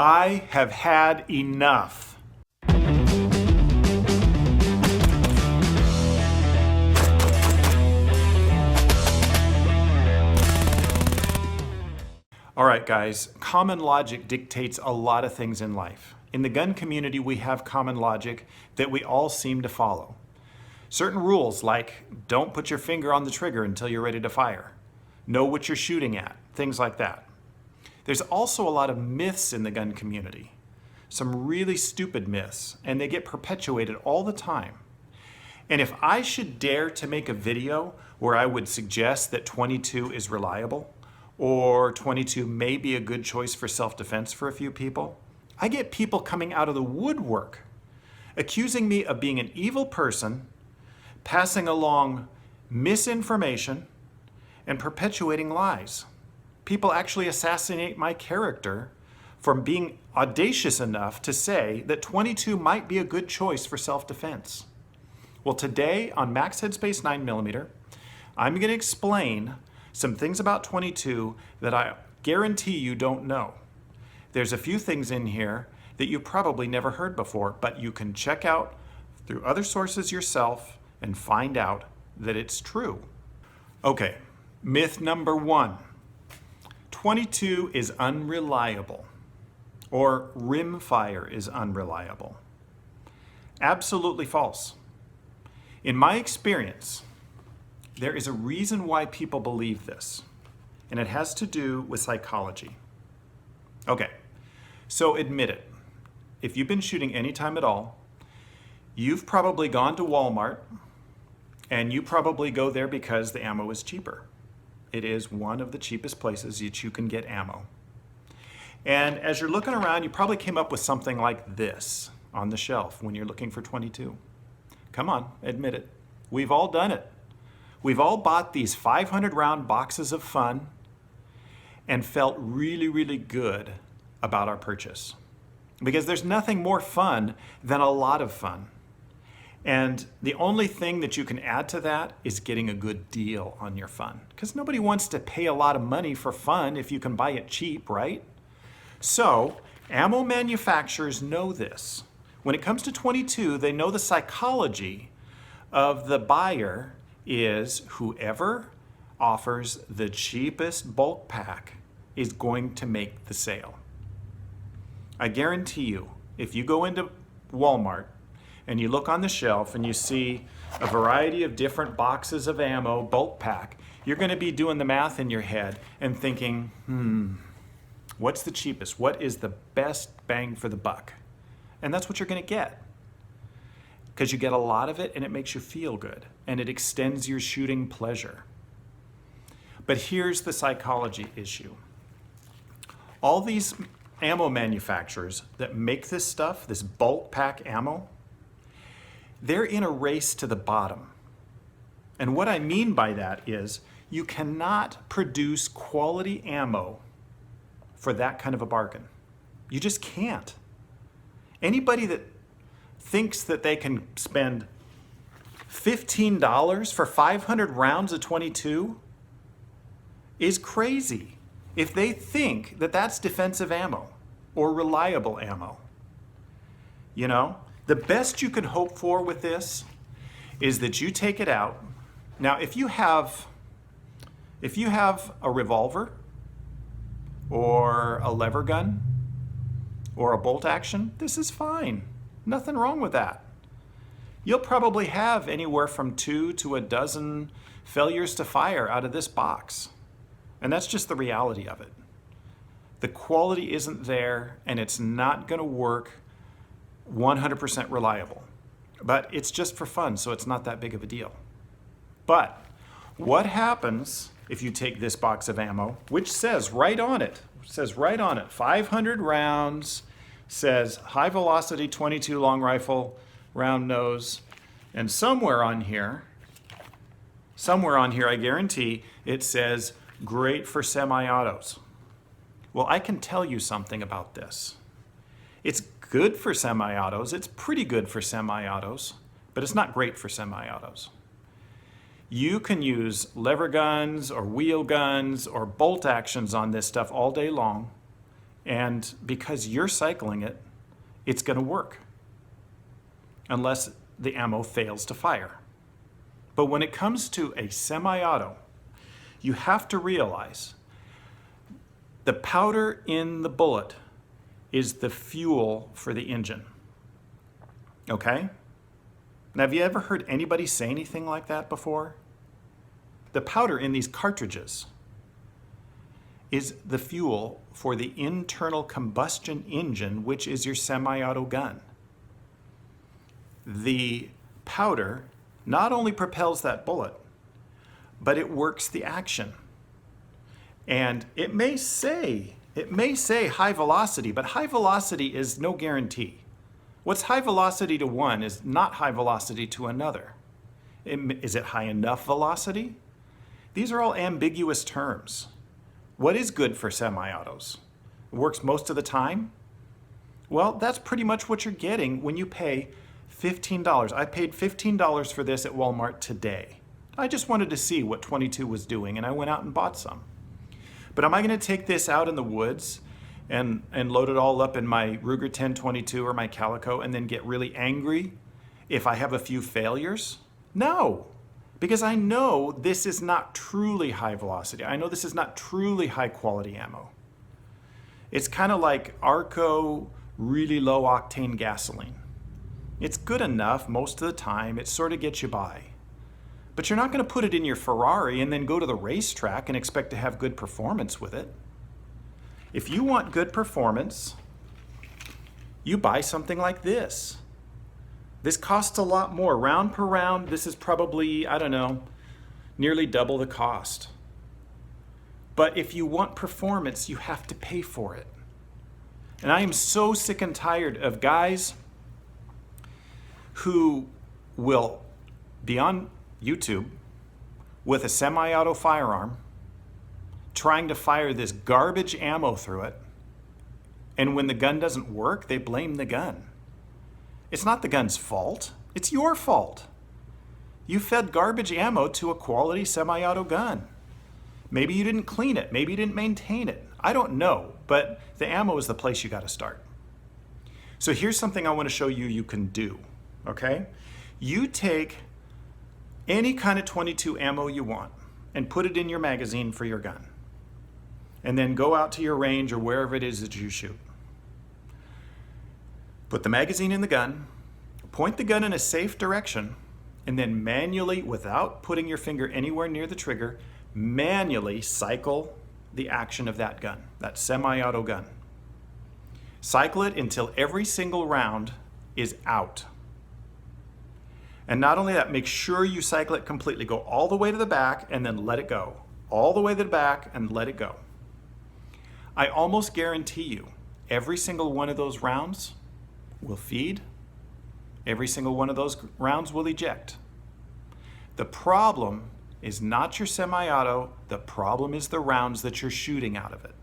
I have had enough. All right, guys, common logic dictates a lot of things in life. In the gun community, we have common logic that we all seem to follow. Certain rules like don't put your finger on the trigger until you're ready to fire, know what you're shooting at, things like that. There's also a lot of myths in the gun community, some really stupid myths, and they get perpetuated all the time. And if I should dare to make a video where I would suggest that .22 is reliable, or .22 may be a good choice for self-defense for a few people, I get people coming out of the woodwork accusing me of being an evil person, passing along misinformation, and perpetuating lies. People actually assassinate my character from being audacious enough to say that .22 might be a good choice for self-defense. Well, today on Max Headspace 9mm, I'm going to explain some things about .22 that I guarantee you don't know. There's a few things in here that you probably never heard before, but you can check out through other sources yourself and find out that it's true. Okay, myth number 1. .22 is unreliable, or rimfire is unreliable. Absolutely false. In my experience, there is a reason why people believe this, and it has to do with psychology. Okay, so admit it. If you've been shooting any time at all, you've probably gone to Walmart, and you probably go there because the ammo is cheaper. It is one of the cheapest places that you can get ammo. And as you're looking around, you probably came up with something like this on the shelf when you're looking for .22. Come on, admit it. We've all done it. We've all bought these 500 round boxes of fun and felt really, really good about our purchase. Because there's nothing more fun than a lot of fun. And the only thing that you can add to that is getting a good deal on your fun. Because nobody wants to pay a lot of money for fun if you can buy it cheap, right? So, ammo manufacturers know this. When it comes to .22, they know the psychology of the buyer is whoever offers the cheapest bulk pack is going to make the sale. I guarantee you, if you go into Walmart and you look on the shelf and you see a variety of different boxes of ammo, bulk pack, you're going to be doing the math in your head and thinking, what's the cheapest? What is the best bang for the buck? And that's what you're going to get. Because you get a lot of it and it makes you feel good and it extends your shooting pleasure. But here's the psychology issue. All these ammo manufacturers that make this stuff, this bulk pack ammo, they're in a race to the bottom. And what I mean by that is you cannot produce quality ammo for that kind of a bargain. You just can't. Anybody that thinks that they can spend $15 for 500 rounds of .22 is crazy if they think that that's defensive ammo or reliable ammo. You know, the best you can hope for with this is that you take it out. Now, if you have a revolver or a lever gun or a bolt action, this is fine. Nothing wrong with that. You'll probably have anywhere from 2 to a dozen failures to fire out of this box. And that's just the reality of it. The quality isn't there and it's not going to work 100% reliable. But it's just for fun, so it's not that big of a deal. But what happens if you take this box of ammo, which says right on it, 500 rounds, says high velocity .22 long rifle, round nose, and somewhere on here, I guarantee it says great for semi-autos. Well, I can tell you something about this. It's good for semi-autos, it's pretty good for semi-autos, but it's not great for semi-autos. You can use lever guns or wheel guns or bolt actions on this stuff all day long, And because you're cycling it, it's going to work. Unless the ammo fails to fire. But when it comes to a semi-auto, you have to realize the powder in the bullet is the fuel for the engine. Okay? Now, have you ever heard anybody say anything like that before? The powder in these cartridges is the fuel for the internal combustion engine, which is your semi-auto gun. The powder not only propels that bullet, but it works the action. And it may say high velocity, but high velocity is no guarantee. What's high velocity to one is not high velocity to another. Is it high enough velocity? These are all ambiguous terms. What is good for semi-autos? It works most of the time? Well, that's pretty much what you're getting when you pay $15. I paid $15 for this at Walmart today. I just wanted to see what 22 was doing, and I went out and bought some. But am I going to take this out in the woods and load it all up in my Ruger 1022 or my Calico and then get really angry if I have a few failures? No, because I know this is not truly high velocity. I know this is not truly high quality ammo. It's kind of like Arco really low octane gasoline. It's good enough most of the time. It sort of gets you by. But you're not going to put it in your Ferrari and then go to the racetrack and expect to have good performance with it. If you want good performance, you buy something like this. This costs a lot more. Round per round, this is probably, I don't know, nearly double the cost. But if you want performance, you have to pay for it. And I am so sick and tired of guys who will be on YouTube with a semi-auto firearm trying to fire this garbage ammo through it, and when the gun doesn't work, they blame the gun. It's not the gun's fault, it's your fault. You fed garbage ammo to a quality semi-auto gun. Maybe you didn't clean it, maybe you didn't maintain it. I don't know, but the ammo is the place you got to start. So here's something I want to show you you can do, okay? You take any kind of 22 ammo you want and put it in your magazine for your gun. And then go out to your range or wherever it is that you shoot. Put the magazine in the gun, point the gun in a safe direction, and then manually, without putting your finger anywhere near the trigger, manually cycle the action of that gun, that semi-auto gun. Cycle it until every single round is out. And not only that, make sure you cycle it completely. Go all the way to the back and then let it go. All the way to the back and let it go. I almost guarantee you, every single one of those rounds will feed. Every single one of those rounds will eject. The problem is not your semi-auto. The problem is the rounds that you're shooting out of it.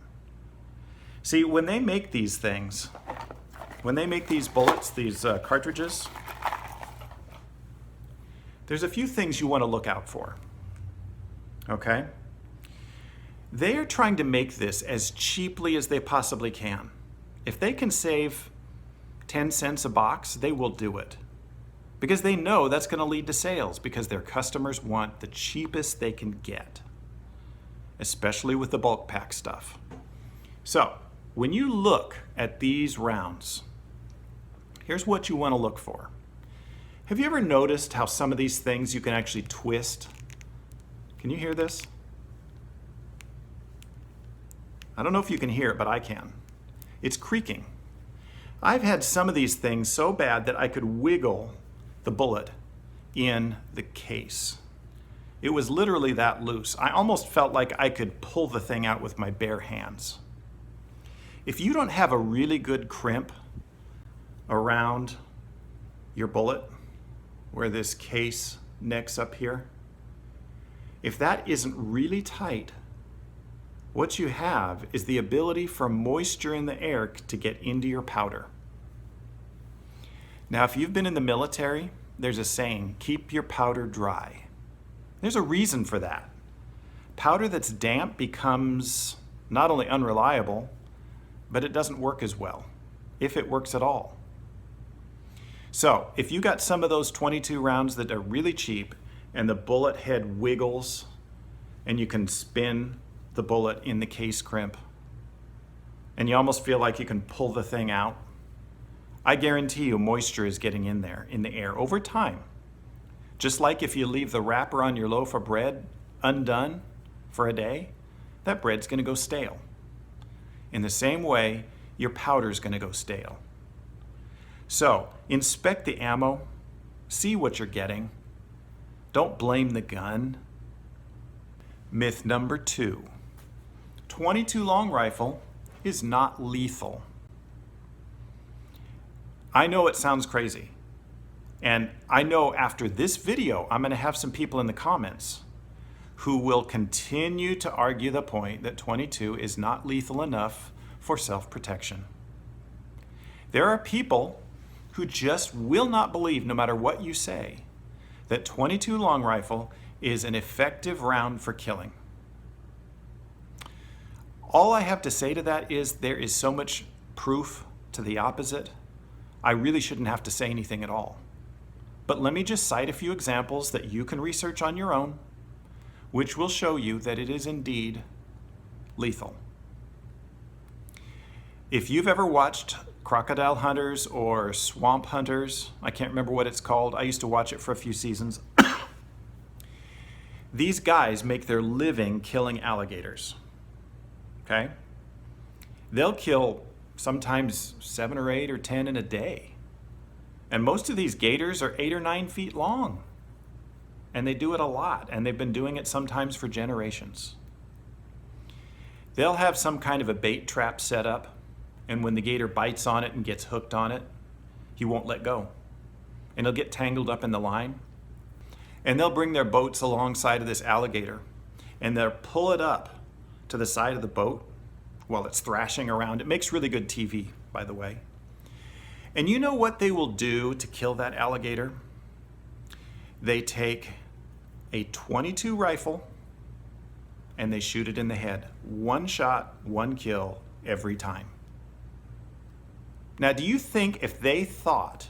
See, when they make these things, when they make these bullets, these cartridges, there's a few things you want to look out for, okay? They are trying to make this as cheaply as they possibly can. If they can save 10 cents a box, they will do it. Because they know that's going to lead to sales, because their customers want the cheapest they can get, especially with the bulk pack stuff. So, when you look at these rounds, here's what you want to look for. Have you ever noticed how some of these things you can actually twist? Can you hear this? I don't know if you can hear it, but I can. It's creaking. I've had some of these things so bad that I could wiggle the bullet in the case. It was literally that loose. I almost felt like I could pull the thing out with my bare hands. If you don't have a really good crimp around your bullet, where this case necks up here, if that isn't really tight, what you have is the ability for moisture in the air to get into your powder. Now, if you've been in the military, there's a saying, keep your powder dry. There's a reason for that. Powder that's damp becomes not only unreliable, but it doesn't work as well, if it works at all. So if you got some of those 22 rounds that are really cheap and the bullet head wiggles and you can spin the bullet in the case crimp and you almost feel like you can pull the thing out, I guarantee you moisture is getting in there, in the air, over time. Just like if you leave the wrapper on your loaf of bread undone for a day, that bread's gonna go stale. In the same way, your powder's gonna go stale. So, inspect the ammo, see what you're getting. Don't blame the gun. Myth number 2, 22 long rifle is not lethal. I know it sounds crazy, and I know after this video, I'm gonna have some people in the comments who will continue to argue the point that 22 is not lethal enough for self-protection. There are people who just will not believe, no matter what you say, that 22 long rifle is an effective round for killing. All I have to say to that is there is so much proof to the opposite, I really shouldn't have to say anything at all. But let me just cite a few examples that you can research on your own, which will show you that it is indeed lethal. If you've ever watched Crocodile Hunters or Swamp Hunters, I can't remember what it's called, I used to watch it for a few seasons. These guys make their living killing alligators, okay? They'll kill sometimes 7 or 8 or 10 in a day. And most of these gators are 8 or 9 feet long. And they do it a lot, and they've been doing it sometimes for generations. They'll have some kind of a bait trap set up, and when the gator bites on it and gets hooked on it, he won't let go. And he'll get tangled up in the line. And they'll bring their boats alongside of this alligator, and they'll pull it up to the side of the boat while it's thrashing around. It makes really good TV, by the way. And you know what they will do to kill that alligator? They take a 22 rifle and they shoot it in the head. 1 shot, 1 kill every time. Now, do you think if they thought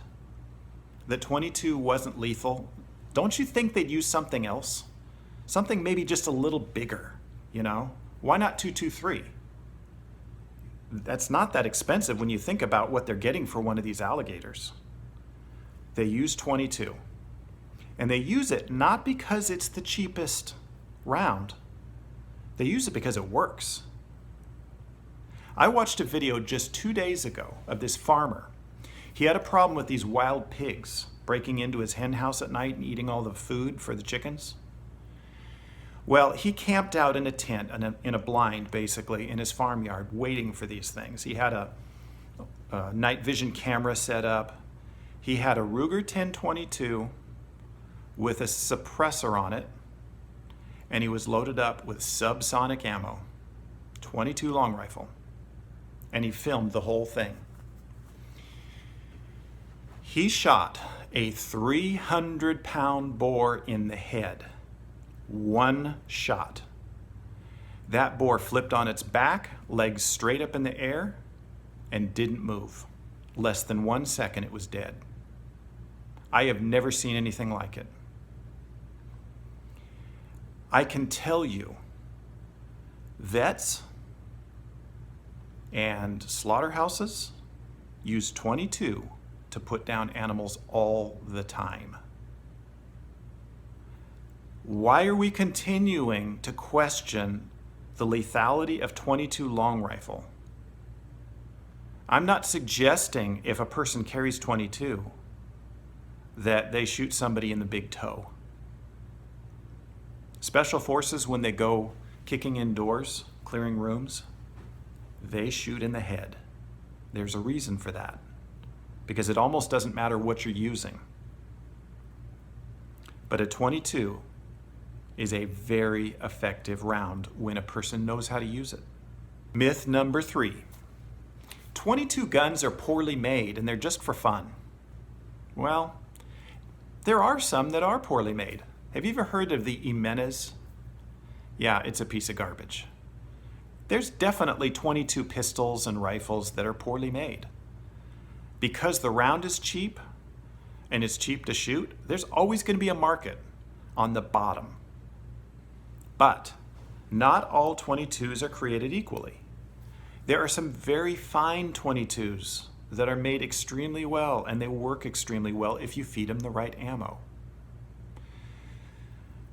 that 22 wasn't lethal, don't you think they'd use something else? Something maybe just a little bigger, you know? Why not 223? That's not that expensive when you think about what they're getting for one of these alligators. They use 22. And they use it not because it's the cheapest round. They use it because it works. I watched a video just 2 days ago of this farmer. He had a problem with these wild pigs breaking into his hen house at night and eating all the food for the chickens. Well, he camped out in a tent, in a blind, basically, in his farmyard, waiting for these things. He had a night vision camera set up. He had a Ruger 1022 with a suppressor on it, and he was loaded up with subsonic ammo, 22 long rifle, and he filmed the whole thing. He shot a 300-pound boar in the head. 1 shot. That boar flipped on its back, legs straight up in the air, and didn't move. Less than 1 second, it was dead. I have never seen anything like it. I can tell you, vets and slaughterhouses use 22 to put down animals all the time. Why are we continuing to question the lethality of 22 long rifle? I'm not suggesting if a person carries 22 that they shoot somebody in the big toe. Special forces, when they go kicking in doors, clearing rooms, they shoot in the head. There's a reason for that, because it almost doesn't matter what you're using. But a 22 is a very effective round when a person knows how to use it. Myth number 3. 22 guns are poorly made and they're just for fun. Well, there are some that are poorly made. Have you ever heard of the Jimenez? Yeah, it's a piece of garbage. There's definitely 22 pistols and rifles that are poorly made. Because the round is cheap and it's cheap to shoot, there's always going to be a market on the bottom. But not all 22s are created equally. There are some very fine 22s that are made extremely well, and they work extremely well if you feed them the right ammo.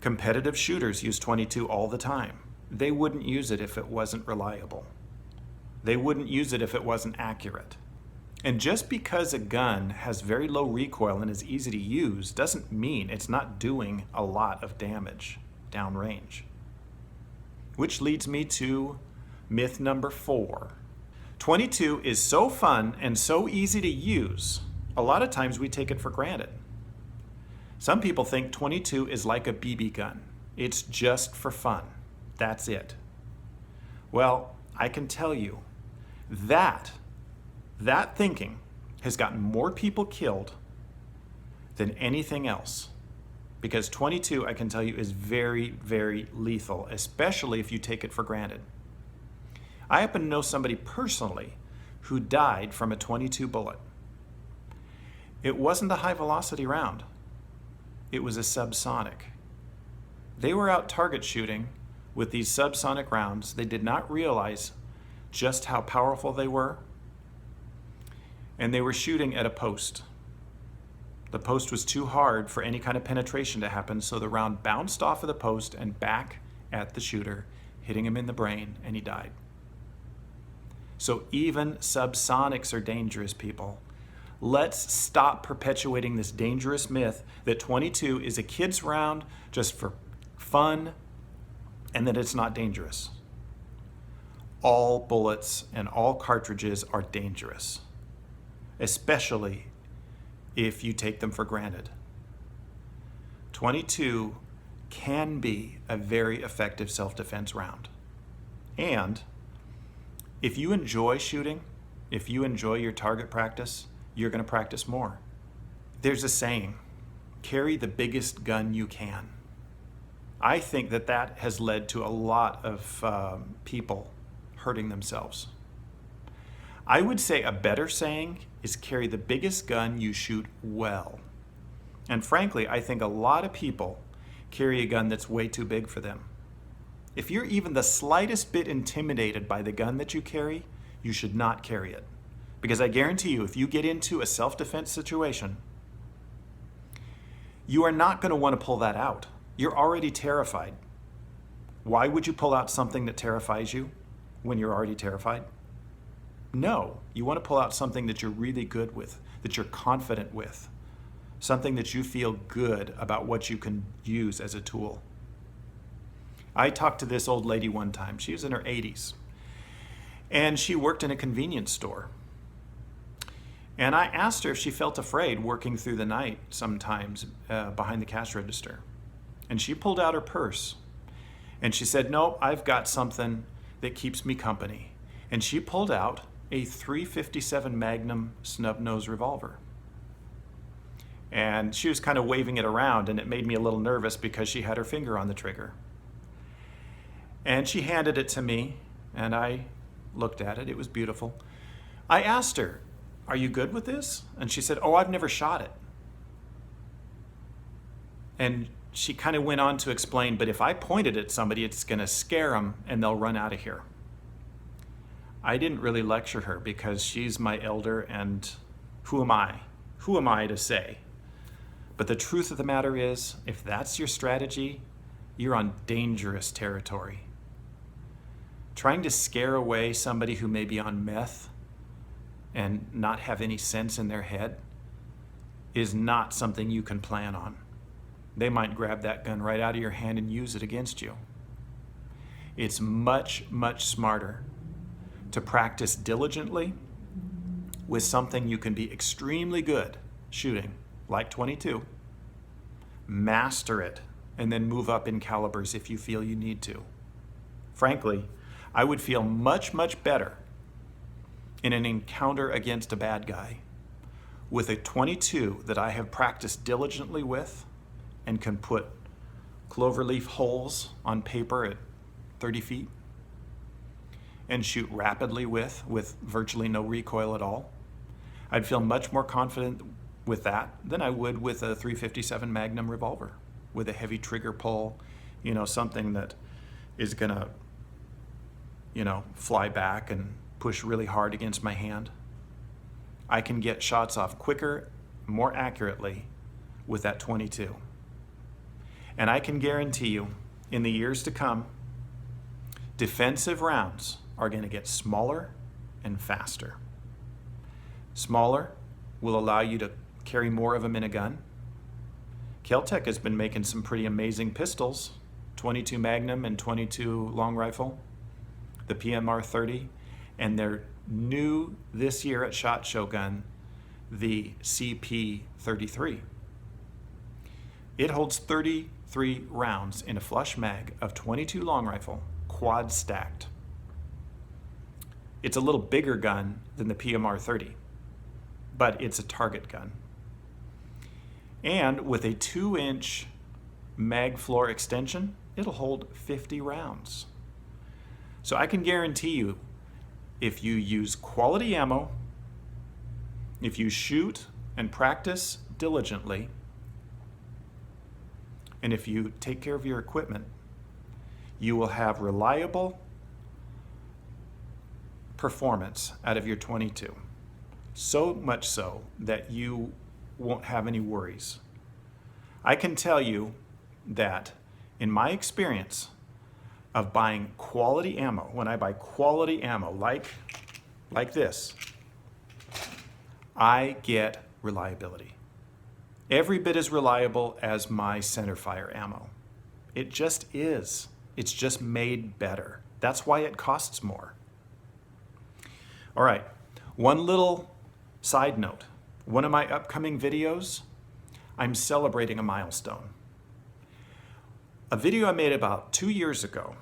Competitive shooters use 22 all the time. They wouldn't use it if it wasn't reliable. They wouldn't use it if it wasn't accurate. And just because a gun has very low recoil and is easy to use doesn't mean it's not doing a lot of damage downrange. Which leads me to myth number 4. 22 is so fun and so easy to use, a lot of times we take it for granted. Some people think 22 is like a BB gun. It's just for fun. That's it. Well, I can tell you that thinking has gotten more people killed than anything else. Because 22, I can tell you, is very, very lethal, especially if you take it for granted. I happen to know somebody personally who died from a 22 bullet. It wasn't a high velocity round. It was a subsonic. They were out target shooting with these subsonic rounds. They did not realize just how powerful they were. And they were shooting at a post. The post was too hard for any kind of penetration to happen, so the round bounced off of the post and back at the shooter, hitting him in the brain, and he died. So even subsonics are dangerous, people. Let's stop perpetuating this dangerous myth that 22 is a kid's round just for fun and that it's not dangerous. All bullets and all cartridges are dangerous, especially if you take them for granted. 22 can be a very effective self-defense round. And if you enjoy shooting, if you enjoy your target practice, you're going to practice more. There's a saying, carry the biggest gun you can. I think that has led to a lot of people hurting themselves. I would say a better saying is carry the biggest gun you shoot well. And frankly, I think a lot of people carry a gun that's way too big for them. If you're even the slightest bit intimidated by the gun that you carry, you should not carry it. Because I guarantee you, if you get into a self-defense situation, you are not going to want to pull that out. You're already terrified. Why would you pull out something that terrifies you when you're already terrified? No, you want to pull out something that you're really good with, that you're confident with, something that you feel good about what you can use as a tool. I talked to this old lady one time. She was in her 80s, and she worked in a convenience store. And I asked her if she felt afraid working through the night sometimes behind the cash register. And she pulled out her purse, and she said, "No, I've got something that keeps me company." And she pulled out a .357 Magnum snub-nose revolver. And she was kind of waving it around, and it made me a little nervous because she had her finger on the trigger. And she handed it to me, and I looked at it. It was beautiful. I asked her, "Are you good with this?" And she said, "Oh, I've never shot it." And she kind of went on to explain, "But if I point it at somebody, it's going to scare them, and they'll run out of here." I didn't really lecture her because she's my elder, and who am I? Who am I to say? But the truth of the matter is, if that's your strategy, you're on dangerous territory. Trying to scare away somebody who may be on meth and not have any sense in their head is not something you can plan on. They might grab that gun right out of your hand and use it against you. It's much, much smarter to practice diligently with something you can be extremely good shooting, like 22. Master it, and then move up in calibers if you feel you need to. Frankly, I would feel much, much better in an encounter against a bad guy with a 22 that I have practiced diligently with and can put cloverleaf holes on paper at 30 feet and shoot rapidly with virtually no recoil at all. I'd feel much more confident with that than I would with a .357 Magnum revolver with a heavy trigger pull, something that is gonna, fly back and push really hard against my hand. I can get shots off quicker, more accurately with that .22. And I can guarantee you, in the years to come, defensive rounds are going to get smaller and faster. Smaller will allow you to carry more of them in a gun. Kel-Tec has been making some pretty amazing pistols, .22 Magnum and .22 long rifle, the PMR 30, and they're new this year at SHOT Show gun, the CP 33. It holds 33 rounds in a flush mag of .22 long rifle, quad stacked. It's a little bigger gun than the PMR 30, but it's a target gun. And with a 2-inch mag floor extension, it'll hold 50 rounds. So I can guarantee you, if you use quality ammo, if you shoot and practice diligently, and if you take care of your equipment, you will have reliable performance out of your .22. So much so that you won't have any worries. I can tell you that in my experience of buying quality ammo, when I buy quality ammo like this, I get reliability. Every bit as reliable as my centerfire ammo. It just is. It's just made better. That's why it costs more. All right, one little side note. One of my upcoming videos, I'm celebrating a milestone. A video I made about 2 years ago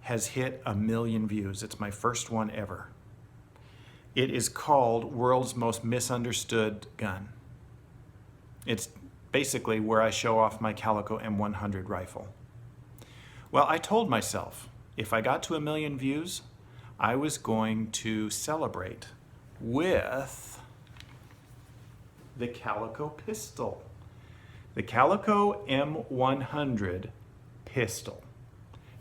has hit 1 million views. It's my first one ever. It is called World's Most Misunderstood Gun. It's basically where I show off my Calico M100 rifle. Well, I told myself if I got to 1 million views, I was going to celebrate with the Calico pistol. The Calico M100 pistol.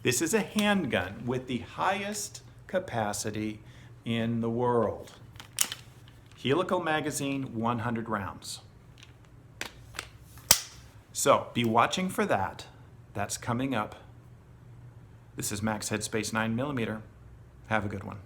This is a handgun with the highest capacity in the world. Helical magazine, 100 rounds. So be watching for that. That's coming up. This is Max Headspace 9mm. Have a good one.